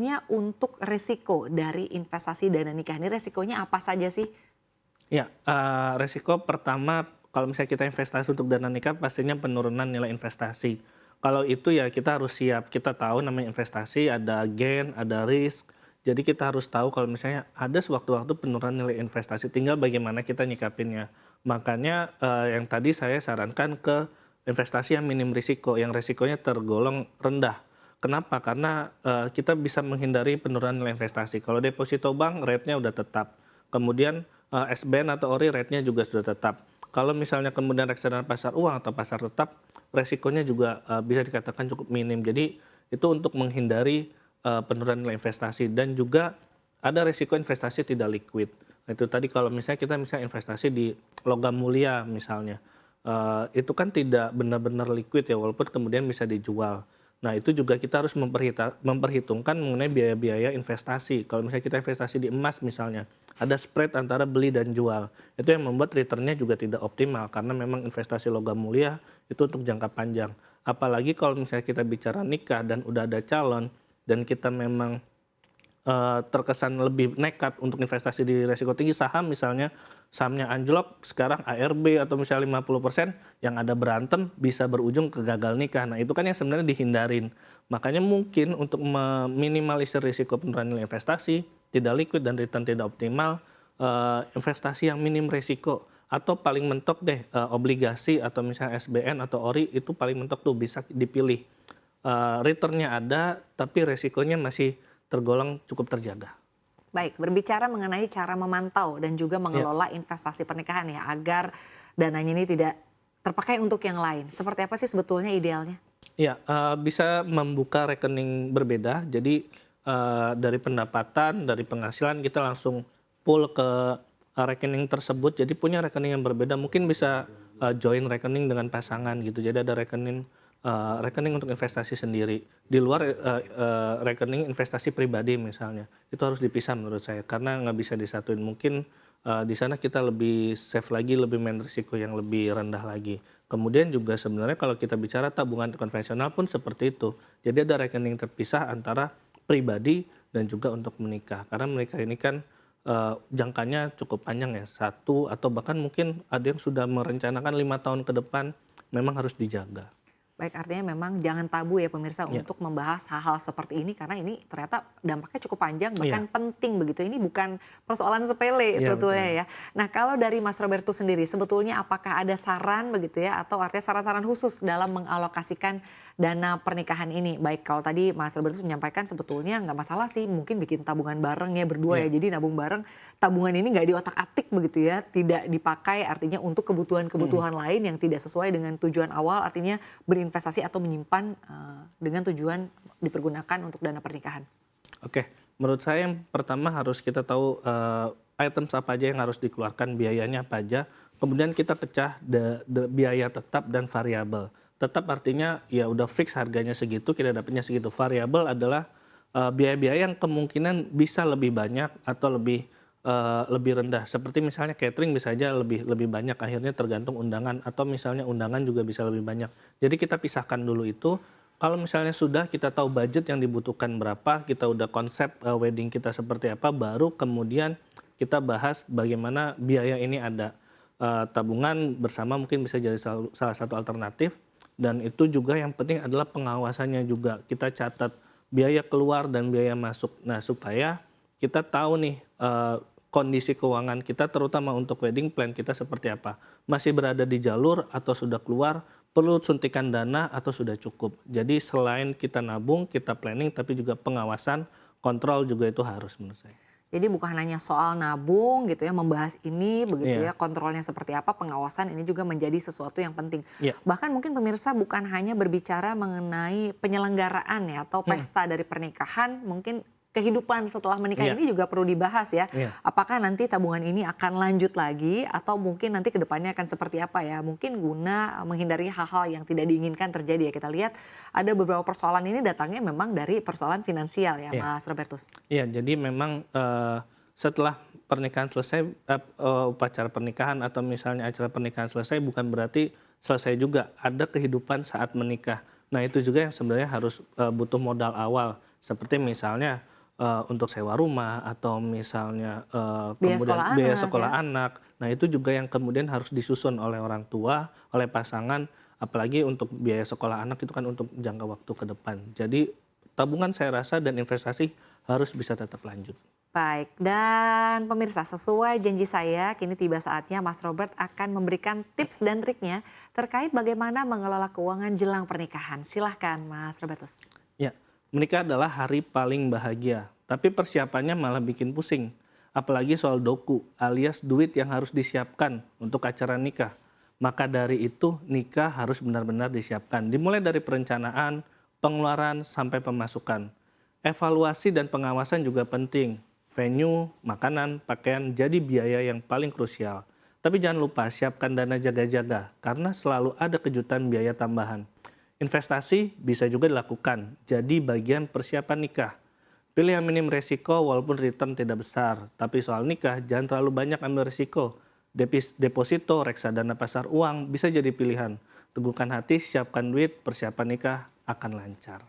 sebetulnya untuk risiko dari investasi dana nikah ini resikonya apa saja sih? Ya, resiko pertama kalau misalnya kita investasi untuk dana nikah pastinya penurunan nilai investasi. Kalau itu ya kita harus siap, kita tahu namanya investasi ada gain, ada risk. Jadi kita harus tahu kalau misalnya ada sewaktu-waktu penurunan nilai investasi, tinggal bagaimana kita nyikapinnya. Makanya yang tadi saya sarankan ke investasi yang minim risiko, yang risikonya tergolong rendah. Kenapa? Karena kita bisa menghindari penurunan nilai investasi. Kalau deposito bank rate-nya udah tetap. Kemudian SBN atau ORI rate-nya juga sudah tetap. Kalau misalnya kemudian reksadana pasar uang atau pasar tetap, resikonya juga bisa dikatakan cukup minim. Jadi itu untuk menghindari penurunan nilai investasi dan juga ada resiko investasi tidak liquid. Nah, itu tadi kalau misalnya kita investasi di logam mulia misalnya, itu kan tidak benar-benar liquid ya walaupun kemudian bisa dijual. Nah, itu juga kita harus memperhitungkan mengenai biaya-biaya investasi. Kalau misalnya kita investasi di emas misalnya, ada spread antara beli dan jual. Itu yang membuat returnnya juga tidak optimal karena memang investasi logam mulia itu untuk jangka panjang. Apalagi kalau misalnya kita bicara nikah dan udah ada calon dan kita memang terkesan lebih nekat untuk investasi di resiko tinggi saham misalnya, sahamnya anjlok sekarang ARB atau misalnya 50% yang ada berantem bisa berujung ke gagal nikah. Nah, itu kan yang sebenarnya dihindarin. Makanya mungkin untuk meminimalisir risiko penurunan nilai investasi, tidak liquid dan return tidak optimal, investasi yang minim risiko atau paling mentok deh obligasi atau misalnya SBN atau ORI itu paling mentok tuh bisa dipilih. Returnnya ada tapi resikonya masih tergolong cukup terjaga. Baik, berbicara mengenai cara memantau dan juga Ya, mengelola investasi pernikahan ya agar dananya ini tidak terpakai untuk yang lain. Seperti apa sih sebetulnya idealnya? ya, bisa membuka rekening berbeda. Jadi dari pendapatan, dari penghasilan kita langsung pull ke rekening tersebut. Jadi punya rekening yang berbeda. Mungkin bisa join rekening dengan pasangan gitu. Jadi ada rekening untuk investasi sendiri di luar rekening investasi pribadi misalnya. Itu harus dipisah menurut saya karena nggak bisa disatuin. Mungkin di sana kita lebih safe lagi, lebih main risiko yang lebih rendah lagi. Kemudian juga sebenarnya kalau kita bicara tabungan konvensional pun seperti itu. Jadi ada rekening terpisah antara pribadi dan juga untuk menikah. Karena menikah ini kan jangkanya cukup panjang ya, 1 atau bahkan mungkin ada yang sudah merencanakan 5 tahun ke depan, memang harus dijaga. Baik, artinya memang jangan tabu ya pemirsa Ya, untuk membahas hal-hal seperti ini karena ini ternyata dampaknya cukup panjang bahkan iya, penting begitu. Ini bukan persoalan sepele iya sebetulnya betul. ya. Nah, kalau dari Mas Robertus sendiri sebetulnya apakah ada saran begitu ya atau artinya saran-saran khusus dalam mengalokasikan dana pernikahan ini? Baik, kalau tadi Mas Robertus menyampaikan sebetulnya nggak masalah sih mungkin bikin tabungan bareng ya berdua ya. Iya, Jadi nabung bareng, tabungan ini nggak diotak-atik begitu ya, tidak dipakai artinya untuk mhm. kebutuhan-kebutuhan lain yang tidak sesuai dengan tujuan awal artinya berinvestasi atau menyimpan dengan tujuan dipergunakan untuk dana pernikahan. Oke, menurut saya yang pertama harus kita tahu items apa aja yang harus dikeluarkan, biayanya apa aja. Kemudian kita pecah biaya tetap dan variabel. Tetap artinya ya udah fix harganya segitu, kita dapatnya segitu. Variabel adalah biaya-biaya yang kemungkinan bisa lebih banyak atau lebih rendah. Seperti misalnya catering bisa aja lebih lebih banyak, akhirnya tergantung undangan atau misalnya undangan juga bisa lebih banyak. Jadi kita pisahkan dulu itu. Kalau misalnya sudah kita tahu budget yang dibutuhkan berapa, kita udah konsep wedding kita seperti apa, baru kemudian kita bahas bagaimana biaya ini ada. Tabungan bersama mungkin bisa jadi salah satu alternatif dan itu juga yang penting adalah pengawasannya juga. Kita catat biaya keluar dan biaya masuk. Nah, supaya kita tahu nih kondisi keuangan kita terutama untuk wedding plan kita seperti apa. Masih berada di jalur atau sudah keluar, perlu suntikan dana atau sudah cukup. Jadi selain kita nabung, kita planning tapi juga pengawasan, kontrol juga itu harus menurut saya. Jadi bukan hanya soal nabung gitu ya, membahas ini begitu ya, Iya, kontrolnya seperti apa, pengawasan ini juga menjadi sesuatu yang penting. iya, Bahkan mungkin pemirsa bukan hanya berbicara mengenai penyelenggaraan ya atau mhm, pesta dari pernikahan, mungkin kehidupan setelah menikah iya, ini juga perlu dibahas ya. iya, Apakah nanti tabungan ini akan lanjut lagi atau mungkin nanti ke depannya akan seperti apa ya? Mungkin guna menghindari hal-hal yang tidak diinginkan terjadi ya. Kita lihat ada beberapa persoalan ini datangnya memang dari persoalan finansial ya, iya. Mas Robertus. Iya, jadi memang setelah pernikahan selesai, upacara pernikahan atau misalnya acara pernikahan selesai bukan berarti selesai juga, ada kehidupan saat menikah. Nah, itu juga yang sebenarnya harus butuh modal awal. Seperti misalnya untuk sewa rumah atau misalnya, Biaya sekolah kemudian biaya anak ya? sekolah anak. Nah, itu juga yang kemudian harus disusun oleh orang tua, oleh pasangan, apalagi untuk biaya sekolah anak itu kan untuk jangka waktu ke depan. Jadi tabungan saya rasa dan investasi harus bisa tetap lanjut. Baik, dan pemirsa sesuai janji saya, kini tiba saatnya Mas Robert akan memberikan tips dan triknya terkait bagaimana mengelola keuangan jelang pernikahan. Silahkan Mas Robertus. Ya, menikah adalah hari paling bahagia, tapi persiapannya malah bikin pusing. Apalagi soal doku, alias duit yang harus disiapkan untuk acara nikah. Maka dari itu, nikah harus benar-benar disiapkan. Dimulai dari perencanaan, pengeluaran, sampai pemasukan. Evaluasi dan pengawasan juga penting. Venue, makanan, pakaian jadi biaya yang paling krusial. Tapi jangan lupa siapkan dana jaga-jaga, karena selalu ada kejutan biaya tambahan. Investasi bisa juga dilakukan, jadi bagian persiapan nikah. Pilih yang minim resiko walaupun return tidak besar, tapi soal nikah jangan terlalu banyak ambil resiko. Deposito, reksadana pasar uang bisa jadi pilihan. Teguhkan hati, siapkan duit, persiapan nikah akan lancar.